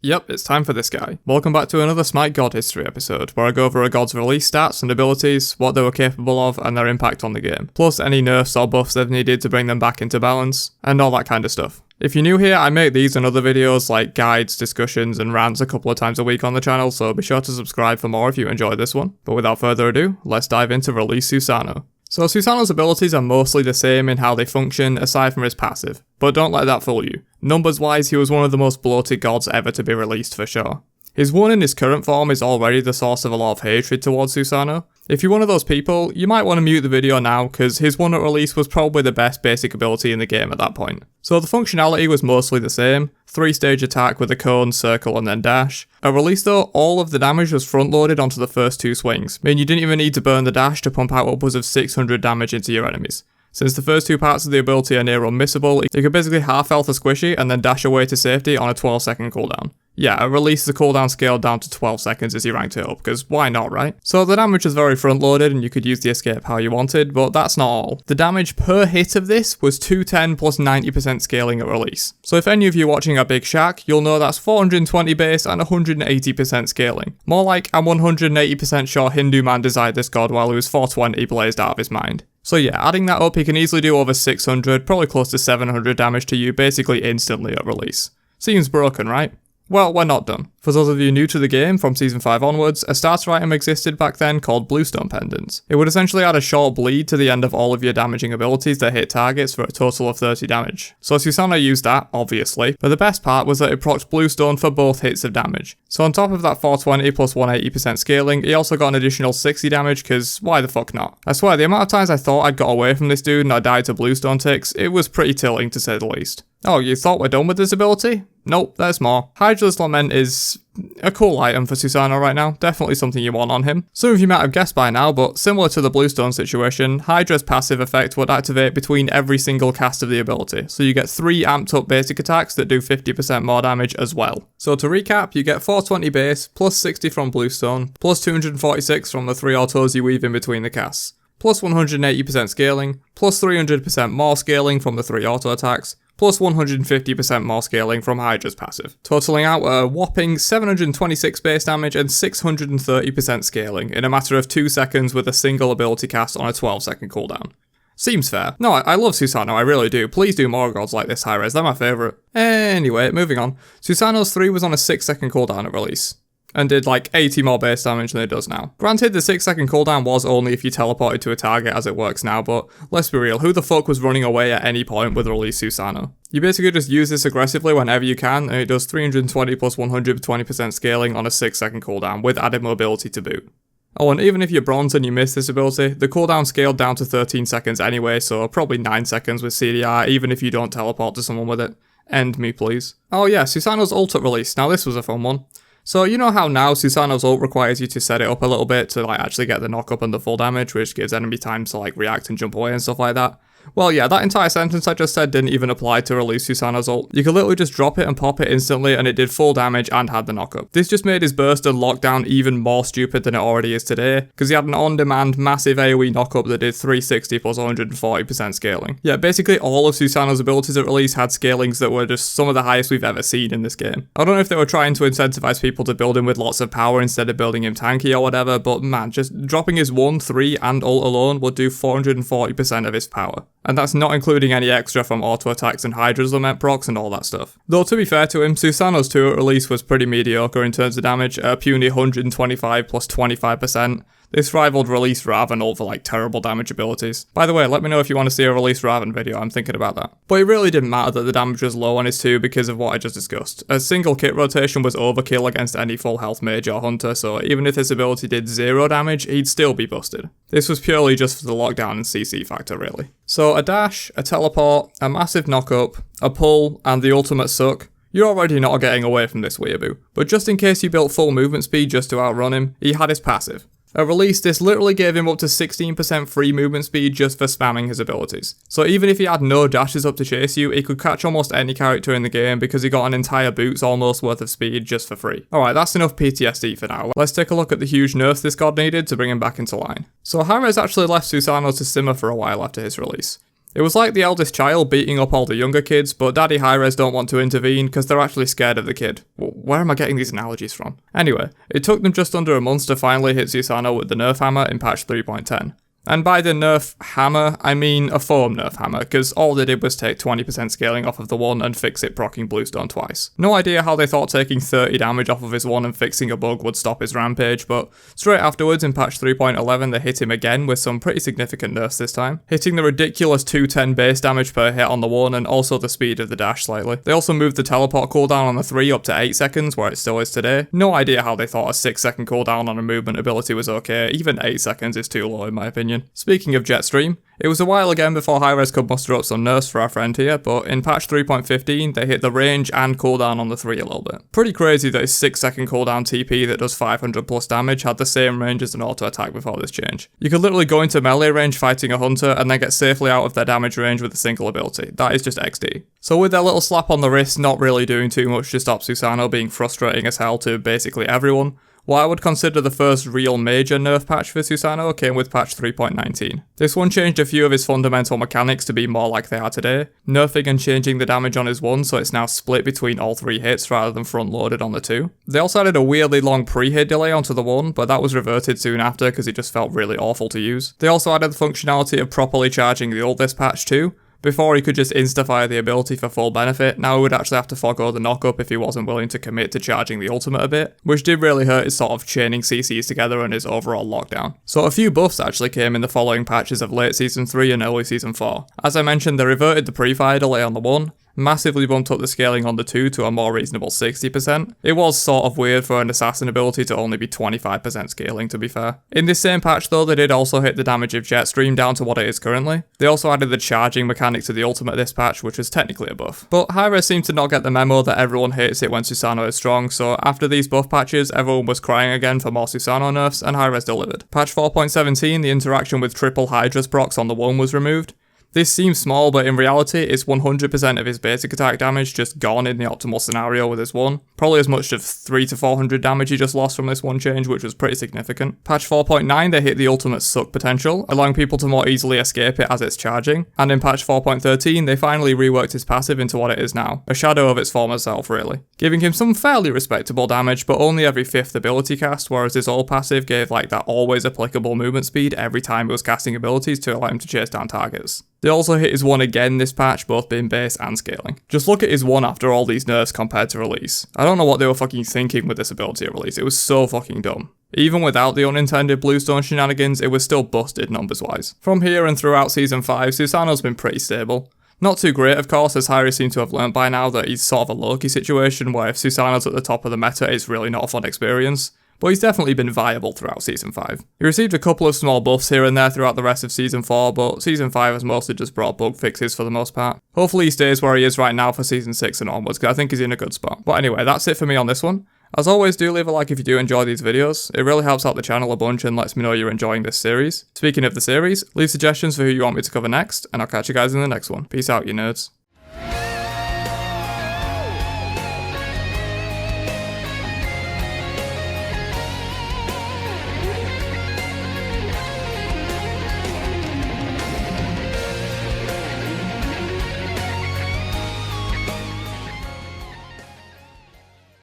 Yep, it's time for this guy. Welcome back to another Smite God History episode, where I go over a god's release stats and abilities, what they were capable of, and their impact on the game. Plus any nerfs or buffs they've needed to bring them back into balance, and all that kind of stuff. If you're new here, I make these and other videos like guides, discussions, and rants a couple of times a week on the channel, so be sure to subscribe for more if you enjoy this one. But without further ado, let's dive into Release Susano. So Susano's abilities are mostly the same in how they function, aside from his passive. But don't let that fool you. Numbers wise, he was one of the most bloated gods ever to be released for sure. His 1 in his current form is already the source of a lot of hatred towards Susano. If you're one of those people, you might want to mute the video now, because his 1 at release was probably the best basic ability in the game at that point. So the functionality was mostly the same, 3-stage attack with a cone, circle and then dash. At release though, all of the damage was front loaded onto the first 2 swings, meaning you didn't even need to burn the dash to pump out upwards of 600 damage into your enemies. Since the first 2 parts of the ability are near unmissable, you could basically half health a squishy and then dash away to safety on a 12-second cooldown. Yeah, at release the cooldown scaled down to 12 seconds as you ranked it up, because why not, right? So the damage was very front loaded and you could use the escape how you wanted, but that's not all. The damage per hit of this was 210 plus 90% scaling at release. So if any of you watching are Big Shack, you'll know that's 420 base and 180% scaling. More like I'm 180% sure Hindu man desired this god while he was 420 blazed out of his mind. So yeah, adding that up, he can easily do over 600, probably close to 700 damage to you basically instantly at release. Seems broken, right? Well, we're not done. For those of you new to the game, from Season 5 onwards, a starter item existed back then called Bluestone Pendants. It would essentially add a short bleed to the end of all of your damaging abilities that hit targets for a total of 30 damage. So Susano used that, obviously, but the best part was that it procced Bluestone for both hits of damage. So on top of that 420 plus 180% scaling, he also got an additional 60 damage, cause why the fuck not? I swear, the amount of times I thought I'd got away from this dude and I died to Bluestone ticks, it was pretty tilting to say the least. Oh, you thought we're done with this ability? Nope, there's more. Hydra's Lament is a cool item for Susano right now, definitely something you want on him. Some of you might have guessed by now, but similar to the Bluestone situation, Hydra's passive effect would activate between every single cast of the ability, so you get 3 amped up basic attacks that do 50% more damage as well. So to recap, you get 420 base, plus 60 from Bluestone, plus 246 from the 3 autos you weave in between the casts, plus 180% scaling, plus 300% more scaling from the 3 auto attacks, plus 150% more scaling from Hydra's passive, totaling out a whopping 726 base damage and 630% scaling in a matter of 2 seconds with a single ability cast on a 12-second cooldown. Seems fair. No, I love Susano, I really do. Please do more gods like this, high-res, they're my favourite. Anyway, moving on. Susano's 3 was on a 6-second cooldown at release, and did like 80 more base damage than it does now. Granted, the 6-second cooldown was only if you teleported to a target as it works now, but let's be real, who the fuck was running away at any point with release Susano? You basically just use this aggressively whenever you can, and it does 320 plus 120% scaling on a 6-second cooldown, with added mobility to boot. Oh, and even if you're bronze and you miss this ability, the cooldown scaled down to 13 seconds anyway, so probably 9 seconds with CDR, even if you don't teleport to someone with it. End me, please. Oh yeah, Susano's ult at release. Now this was a fun one. So you know how now Susano's ult requires you to set it up a little bit to like actually get the knock up and the full damage, which gives enemy time to like react and jump away and stuff like that? Well yeah, that entire sentence I just said didn't even apply to release Susano's ult. You could literally just drop it and pop it instantly and it did full damage and had the knockup. This just made his burst and lockdown even more stupid than it already is today, because he had an on-demand massive AoE knockup that did 360 plus 140% scaling. Yeah, basically all of Susano's abilities at release had scalings that were just some of the highest we've ever seen in this game. I don't know if they were trying to incentivize people to build him with lots of power instead of building him tanky or whatever, but man, just dropping his 1, 3 and ult alone would do 440% of his power. And that's not including any extra from auto attacks and Hydra's Lament procs and all that stuff. Though to be fair to him, Susano's 2 at release was pretty mediocre in terms of damage, a puny 125 plus 25%. This rivaled release Raven ult for like terrible damage abilities. By the way, let me know if you want to see a release Raven video, I'm thinking about that. But it really didn't matter that the damage was low on his 2 because of what I just discussed. A single kit rotation was overkill against any full health mage or hunter, so even if this ability did 0 damage, he'd still be busted. This was purely just for the lockdown and CC factor really. So a dash, a teleport, a massive knockup, a pull, and the ultimate suck. You're already not getting away from this weeaboo. But just in case you built full movement speed just to outrun him, he had his passive. At release, this literally gave him up to 16% free movement speed just for spamming his abilities. So even if he had no dashes up to chase you, he could catch almost any character in the game because he got an entire boot's almost worth of speed just for free. Alright, that's enough PTSD for now. Let's take a look at the huge nerfs this god needed to bring him back into line. So Hyrez actually left Susano to simmer for a while after his release. It was like the eldest child beating up all the younger kids, but Daddy Hi-Rez don't want to intervene because they're actually scared of the kid. Where am I getting these analogies from? Anyway, it took them just under a month to finally hit Susano with the nerf hammer in patch 3.10. And by the nerf hammer, I mean a foam nerf hammer, because all they did was take 20% scaling off of the 1 and fix it proccing Bluestone twice. No idea how they thought taking 30 damage off of his 1 and fixing a bug would stop his rampage, but straight afterwards in patch 3.11 they hit him again with some pretty significant nerfs this time, hitting the ridiculous 210 base damage per hit on the 1 and also the speed of the dash slightly. They also moved the teleport cooldown on the 3 up to 8 seconds, where it still is today. No idea how they thought a 6-second cooldown on a movement ability was okay, even 8 seconds is too low in my opinion. Speaking of Jetstream, it was a while again before Hi-Rez could muster up some nerfs for our friend here, but in patch 3.15 they hit the range and cooldown on the 3 a little bit. Pretty crazy that his 6-second cooldown TP that does 500 plus damage had the same range as an auto attack before this change. You could literally go into melee range fighting a hunter and then get safely out of their damage range with a single ability. That is just XD. So with their little slap on the wrist not really doing too much to stop Susano being frustrating as hell to basically everyone, what I would consider the first real major nerf patch for Susano came with patch 3.19. This one changed a few of his fundamental mechanics to be more like they are today, nerfing and changing the damage on his 1 so it's now split between all 3 hits rather than front loaded on the 2. They also added a weirdly long pre-hit delay onto the 1, but that was reverted soon after because it just felt really awful to use. They also added the functionality of properly charging the ult this patch too. Before he could just insta-fire the ability for full benefit, now he would actually have to forgo the knock-up if he wasn't willing to commit to charging the ultimate a bit, which did really hurt his sort of chaining CCs together and his overall lockdown. So a few buffs actually came in the following patches of late Season 3 and early Season 4. As I mentioned, they reverted the pre-fire delay on the 1, massively bumped up the scaling on the 2 to a more reasonable 60%. It was sort of weird for an assassin ability to only be 25% scaling, to be fair. In this same patch though, they did also hit the damage of Jetstream down to what it is currently. They also added the charging mechanic to the ultimate this patch, which was technically a buff. But Hi-Rez seemed to not get the memo that everyone hates it when Susano is strong, so after these buff patches, everyone was crying again for more Susano nerfs, and Hi-Rez delivered. Patch 4.17, the interaction with triple Hydra's procs on the 1 was removed. This seems small, but in reality, it's 100% of his basic attack damage just gone in the optimal scenario with his 1. Probably as much as 300 to 400 damage he just lost from this one change, which was pretty significant. Patch 4.9, they hit the ultimate suck potential, allowing people to more easily escape it as it's charging. And in patch 4.13, they finally reworked his passive into what it is now, a shadow of its former self really, giving him some fairly respectable damage, but only every 5th ability cast, whereas his old passive gave like that always applicable movement speed every time he was casting abilities to allow him to chase down targets. They also hit his 1 again this patch, both being base and scaling. Just look at his 1 after all these nerfs compared to release. I don't know what they were fucking thinking with this ability at release, it was so fucking dumb. Even without the unintended Bluestone shenanigans, it was still busted numbers wise. From here and throughout Season 5, Susano's been pretty stable. Not too great of course, as Hi-Rez seemed to have learnt by now that he's sort of a Loki situation where if Susano's at the top of the meta it's really not a fun experience. But he's definitely been viable throughout Season 5. He received a couple of small buffs here and there throughout the rest of Season 4, but Season 5 has mostly just brought bug fixes for the most part. Hopefully he stays where he is right now for Season 6 and onwards, because I think he's in a good spot. But anyway, that's it for me on this one. As always, do leave a like if you do enjoy these videos. It really helps out the channel a bunch and lets me know you're enjoying this series. Speaking of the series, leave suggestions for who you want me to cover next, and I'll catch you guys in the next one. Peace out, you nerds.